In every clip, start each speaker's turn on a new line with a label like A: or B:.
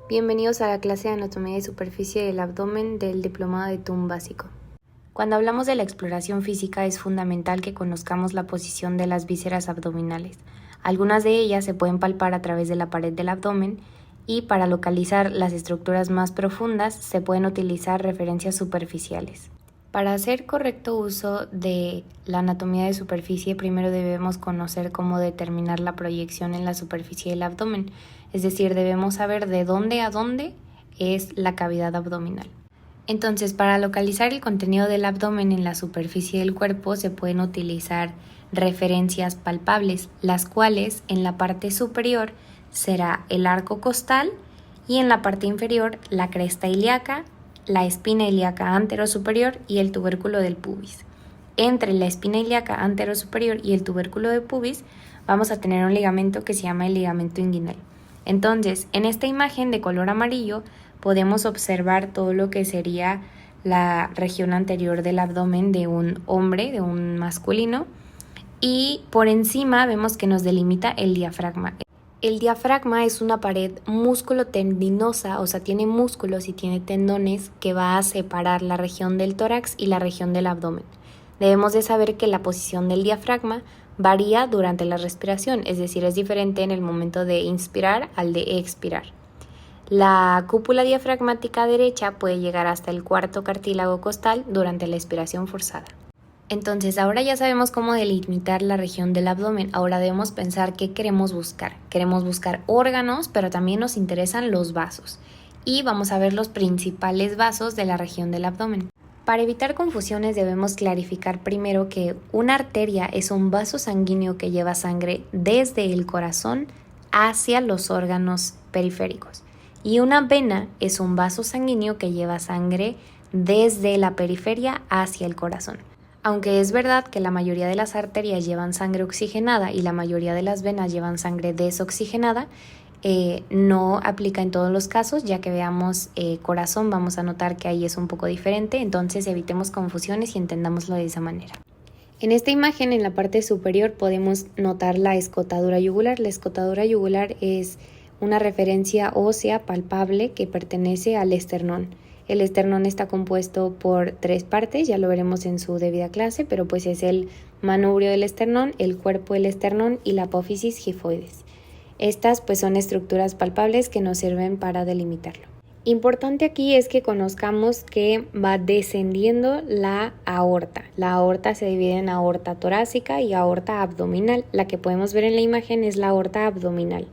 A: Bienvenidos a la clase de Anatomía de Superficie del Abdomen del Diplomado de TUM Básico. Cuando hablamos de la exploración física es fundamental que conozcamos la posición de las vísceras abdominales. Algunas de ellas se pueden palpar a través de la pared del abdomen y para localizar las estructuras más profundas se pueden utilizar referencias superficiales. Para hacer correcto uso de la anatomía de superficie, primero debemos conocer cómo determinar la proyección en la superficie del abdomen, es decir, debemos saber de dónde a dónde es la cavidad abdominal. Entonces, para localizar el contenido del abdomen en la superficie del cuerpo se pueden utilizar referencias palpables, las cuales en la parte superior será el arco costal y en la parte inferior la cresta ilíaca, la espina ilíaca anterosuperior y el tubérculo del pubis. Entre la espina ilíaca anterosuperior y el tubérculo del pubis vamos a tener un ligamento que se llama el ligamento inguinal. Entonces, en esta imagen de color amarillo podemos observar todo lo que sería la región anterior del abdomen de un hombre, de un masculino, y por encima vemos que nos delimita el diafragma. El diafragma es una pared músculo-tendinosa, o sea, tiene músculos y tiene tendones que va a separar la región del tórax y la región del abdomen. Debemos de saber que la posición del diafragma varía durante la respiración, es decir, es diferente en el momento de inspirar al de expirar. La cúpula diafragmática derecha puede llegar hasta el cuarto cartílago costal durante la expiración forzada. Entonces, ahora ya sabemos cómo delimitar la región del abdomen. Ahora debemos pensar qué queremos buscar. Queremos buscar órganos, pero también nos interesan los vasos. Y vamos a ver los principales vasos de la región del abdomen. Para evitar confusiones debemos clarificar primero que una arteria es un vaso sanguíneo que lleva sangre desde el corazón hacia los órganos periféricos. Y una vena es un vaso sanguíneo que lleva sangre desde la periferia hacia el corazón. Aunque es verdad que la mayoría de las arterias llevan sangre oxigenada y la mayoría de las venas llevan sangre desoxigenada, no aplica en todos los casos, ya que veamos corazón vamos a notar que ahí es un poco diferente, entonces evitemos confusiones y entendámoslo de esa manera. En esta imagen, en la parte superior, podemos notar la escotadura yugular. La escotadura yugular es una referencia ósea palpable que pertenece al esternón. El esternón está compuesto por 3 partes, ya lo veremos en su debida clase, pero pues es el manubrio del esternón, el cuerpo del esternón y la apófisis gifoides. Estas pues son estructuras palpables que nos sirven para delimitarlo. Importante aquí es que conozcamos que va descendiendo la aorta. La aorta se divide en aorta torácica y aorta abdominal. La que podemos ver en la imagen es la aorta abdominal.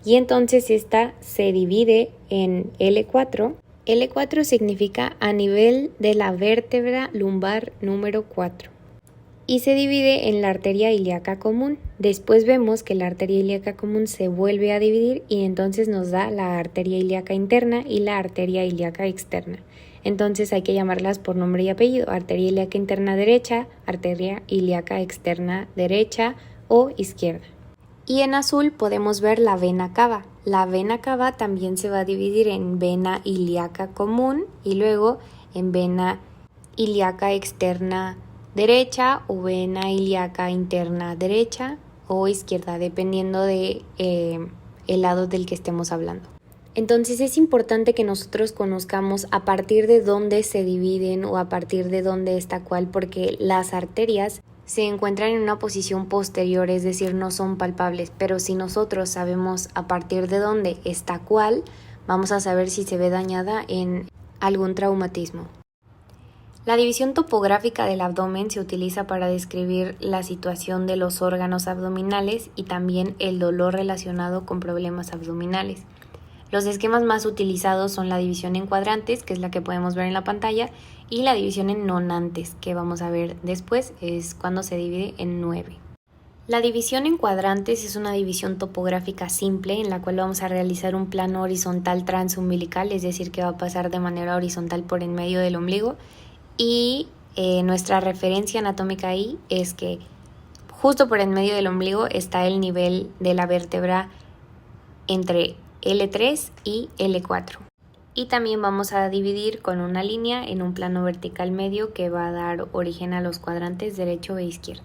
A: Y entonces esta se divide en L4. L4 significa a nivel de la vértebra lumbar número 4 y se divide en la arteria ilíaca común. Después vemos que la arteria ilíaca común se vuelve a dividir y entonces nos da la arteria ilíaca interna y la arteria ilíaca externa. Entonces hay que llamarlas por nombre y apellido: arteria ilíaca interna derecha, arteria ilíaca externa derecha o izquierda. Y en azul podemos ver la vena cava. La vena cava también se va a dividir en vena ilíaca común y luego en vena ilíaca externa derecha o vena ilíaca interna derecha o izquierda, dependiendo de el lado del que estemos hablando. Entonces es importante que nosotros conozcamos a partir de dónde se dividen o a partir de dónde está cuál, porque las arterias se encuentran en una posición posterior, es decir, no son palpables, pero si nosotros sabemos a partir de dónde está cuál, vamos a saber si se ve dañada en algún traumatismo. La división topográfica del abdomen se utiliza para describir la situación de los órganos abdominales y también el dolor relacionado con problemas abdominales. Los esquemas más utilizados son la división en cuadrantes, que es la que podemos ver en la pantalla, y la división en nonantes, que vamos a ver después, es cuando se divide en 9. La división en cuadrantes es una división topográfica simple en la cual vamos a realizar un plano horizontal transumbilical, es decir, que va a pasar de manera horizontal por en medio del ombligo, y nuestra referencia anatómica ahí es que justo por en medio del ombligo está el nivel de la vértebra entre L3 y L4. Y también vamos a dividir con una línea en un plano vertical medio que va a dar origen a los cuadrantes derecho e izquierdo.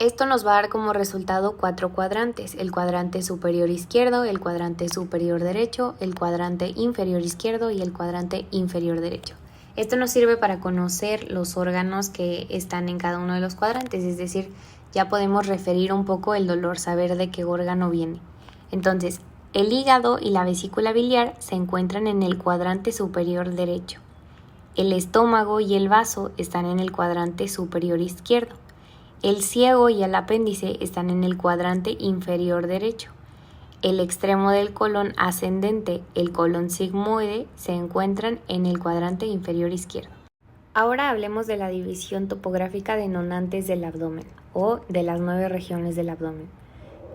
A: Esto nos va a dar como resultado 4 cuadrantes: el cuadrante superior izquierdo, el cuadrante superior derecho, el cuadrante inferior izquierdo y el cuadrante inferior derecho. Esto nos sirve para conocer los órganos que están en cada uno de los cuadrantes, es decir, ya podemos referir un poco el dolor, saber de qué órgano viene. Entonces, el hígado y la vesícula biliar se encuentran en el cuadrante superior derecho. El estómago y el vaso están en el cuadrante superior izquierdo. El ciego y el apéndice están en el cuadrante inferior derecho. El extremo del colon ascendente, el colon sigmoide, se encuentran en el cuadrante inferior izquierdo. Ahora hablemos de la división topográfica de donantes del abdomen o de las 9 regiones del abdomen.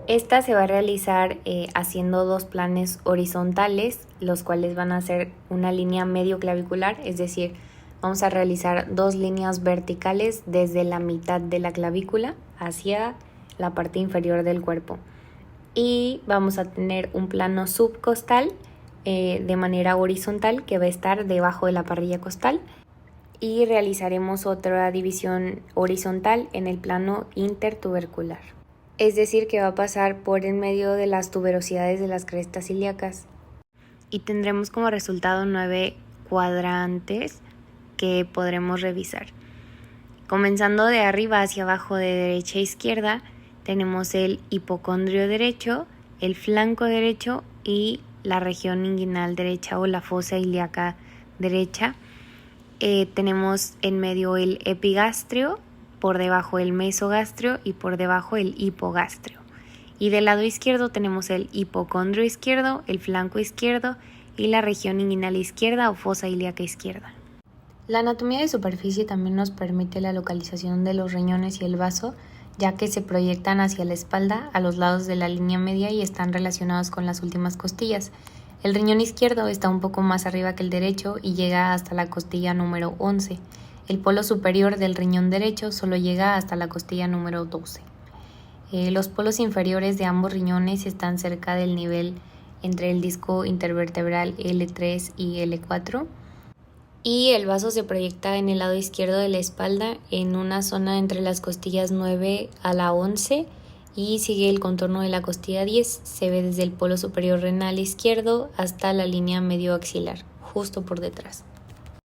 A: Esta se va a realizar haciendo 2 planes horizontales, los cuales van a ser una línea medio clavicular, es decir, vamos a realizar 2 líneas verticales desde la mitad de la clavícula hacia la parte inferior del cuerpo. Y vamos a tener un plano subcostal de manera horizontal que va a estar debajo de la parrilla costal. Y realizaremos otra división horizontal en el plano intertubercular. Es decir, que va a pasar por en medio de las tuberosidades de las crestas ilíacas. Y tendremos como resultado 9 cuadrantes que podremos revisar. Comenzando de arriba hacia abajo, de derecha a izquierda, tenemos el hipocondrio derecho, el flanco derecho y la región inguinal derecha o la fosa ilíaca derecha. Tenemos en medio el epigastrio, por debajo el mesogastrio y por debajo el hipogastrio. Y del lado izquierdo tenemos el hipocondrio izquierdo, el flanco izquierdo y la región inguinal izquierda o fosa ilíaca izquierda. La anatomía de superficie también nos permite la localización de los riñones y el vaso, ya que se proyectan hacia la espalda a los lados de la línea media y están relacionados con las últimas costillas. El riñón izquierdo está un poco más arriba que el derecho y llega hasta la costilla número 11. El polo superior del riñón derecho solo llega hasta la costilla número 12. Los polos inferiores de ambos riñones están cerca del nivel entre el disco intervertebral L3 y L4. Y el vaso se proyecta en el lado izquierdo de la espalda en una zona entre las costillas 9 a la 11 y sigue el contorno de la costilla 10. Se ve desde el polo superior renal izquierdo hasta la línea medio axilar, justo por detrás.